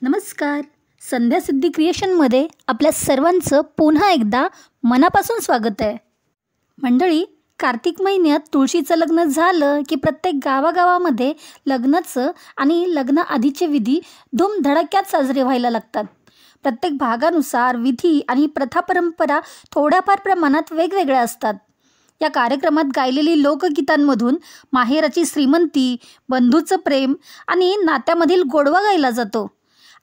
नमस्कार. संध्या सिद्धी क्रिएशनमध्ये आपल्या सर्वांचं पुन्हा एकदा मनापासून स्वागत आहे. मंडळी, कार्तिक महिन्यात तुळशीचं लग्न झालं की प्रत्येक गावागावामध्ये लग्नाचं आणि लग्न आधीचे विधी धूमधडाक्यात साजरे व्हायला लागतात. प्रत्येक भागानुसार विधी आणि प्रथा परंपरा थोड्याफार प्रमाणात वेगवेगळ्या असतात. या कार्यक्रमात गायलेली लोकगीतांमधून माहेराची श्रीमंती, बंधूचं प्रेम आणि नात्यामधील गोडवा गायला जातो.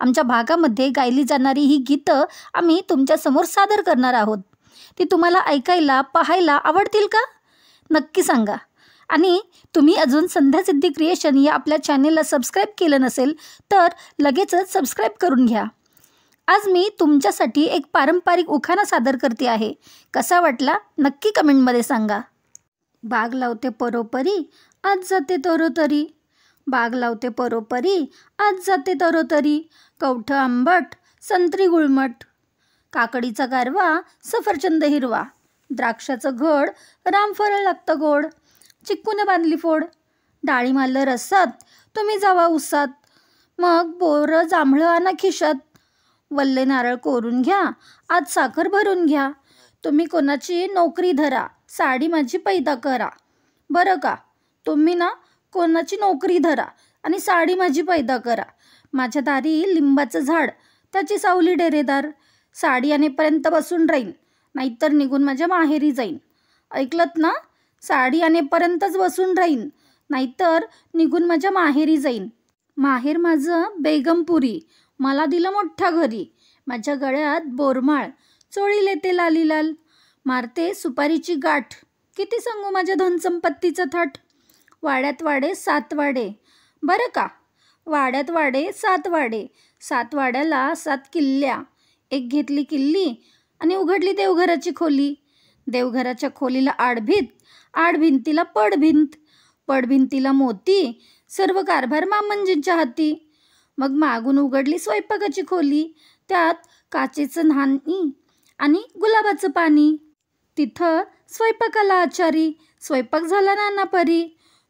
आमच्या भागामध्ये गायली जाणारी ही गीतं आम्ही तुमच्यासमोर सादर करणार आहोत. ती तुम्हाला ऐकायला, पाहायला आवडतील का? नक्की सांगा. आणि तुम्ही अजून संध्या सिद्धी क्रिएशन या आपल्या चॅनेलला सबस्क्राईब केलं नसेल तर लगेचच सबस्क्राईब करून घ्या. आज मी तुमच्यासाठी एक पारंपरिक उखाणा सादर करते आहे. कसा वाटला नक्की कमेंटमध्ये सांगा. बाग लावते परोपरी, आज जाते तरोतरी. बाग लावते परोपरी, आज जाते तरोतरी. कवठं आंबट, संत्री गुळमट. काकडीचा गारवा, सफरचंद हिरवा. द्राक्षाचं घड, रामफळ लागतं गोड. चिक्कूने बांधली फोड, डाळिंब आलं रसात. तुम्ही जावा उसात, मग बोरं जांभळं आणा खिशात. वल्ले नारळ कोरून घ्या, आज साखर भरून घ्या. तुम्ही कोणाची नोकरी धरा, साडी माझी पैदा करा. बरं का, तुम्ही ना कोणाची नोकरी धरा आणि साडी माझी पैदा करा. माझ्या दारी लिंबाचं झाड, त्याची सावली डेरेदार. साडी आणेपर्यंत बसून राहीन, नाहीतर निघून माझ्या माहेरी जाईन. ऐकलत ना? साडी आणेपर्यंतच बसून राहीन, नाहीतर निघून माझ्या माहेरी जाईन. माहेर माझं बेगमपुरी, मला दिलं मोठ्या घरी. माझ्या गळ्यात बोरमाळ, चोळीले ते लाली लाल. मारते सुपारीची गाठ, किती सांगू माझ्या धनसंपत्तीचं थाट. वाड्यात वाडे 7 वाडे, बरं का, वाड्यात वाडे 7 वाडे. 7 वाड्याला 7 किल्ल्या. एक घेतली किल्ली आणि उघडली देवघराची खोली. देवघराच्या खोलीला आडभीत, आडभिंतीला पडभिंत. पडभिंतीला मोती, सर्व कारभार मामंजींच्या हाती. मग मागून उघडली स्वयंपाकाची खोली, त्यात काचेचं न्हाणी आणि गुलाबाचं पाणी. तिथं स्वयंपाकाला आचारी, स्वयंपाक झाला नानापरी.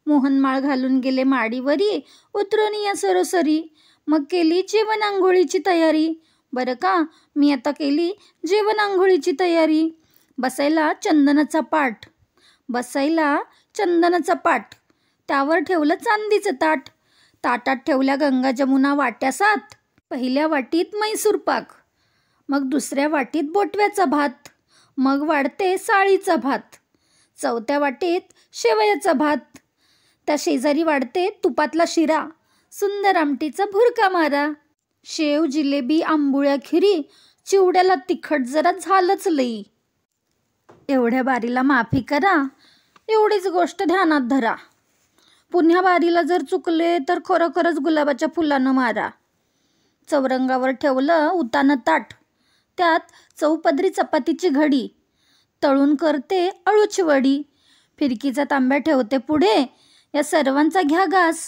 मोहनमाळ घालून गेले माडीवरी, उतरून या सरोसरी. मग केली जेवण आंघोळीची तयारी. बरं का, मी आता केली जेवण आंघोळीची तयारी. बसायला चंदनाचा पाट, बसायला चंदनाचा पाट. त्यावर ठेवलं चांदीचं ताट. ताटात ठेवल्या गंगा जमुना वाट्या 7. पहिल्या वाटीत मैसूर पाक, मग दुसऱ्या वाटीत बोटव्याचा भात. मग वाढते साळीचा भात. चौथ्या वाटीत शेवयाचा भात. त्या शेजारी वाढते तुपातला शिरा, सुंदर आमटीचा भुरका मारा. शेव, जिलेबी, आंबोळ्या, खिरी. चिवड्याला तिखट जरा झालंच लई. एवढ्या बारीला माफी करा, एवढीच गोष्ट ध्यानात धरा. पुन्हा बारीला जर चुकले तर खरोखरच गुलाबाच्या फुलानं मारा. चौरंगावर ठेवलं उतानं ताट, त्यात चौपदरी चपातीची घडी. तळून करते अळूची वडी. फिरकीचा तांब्या ठेवते पुढे, या सर्वांचा घ्या घास.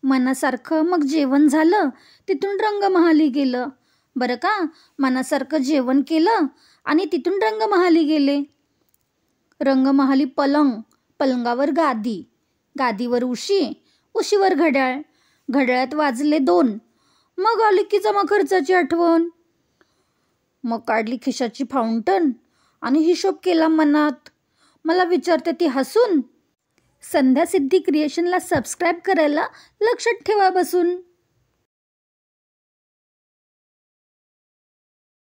मनासारखं मग जेवण झालं, तिथून रंगमहाली गेलं. बरं का, मनासारखं जेवण केलं आणि तिथून रंगमहाली गेले. रंगमहाली पलंग, पलंगावर गादी, गादीवर उशी, उशीवर घड्याळ. घड्याळात वाजले 2. मग आली की जमा खर्चाची आठवण. मग काढली खिशाची फाउंटन आणि हिशोब केला मनात. मला विचारते ती हसून. संध्या सिद्धी क्रिएशनला सबस्क्राईब करायला लक्षात ठेवा बसून.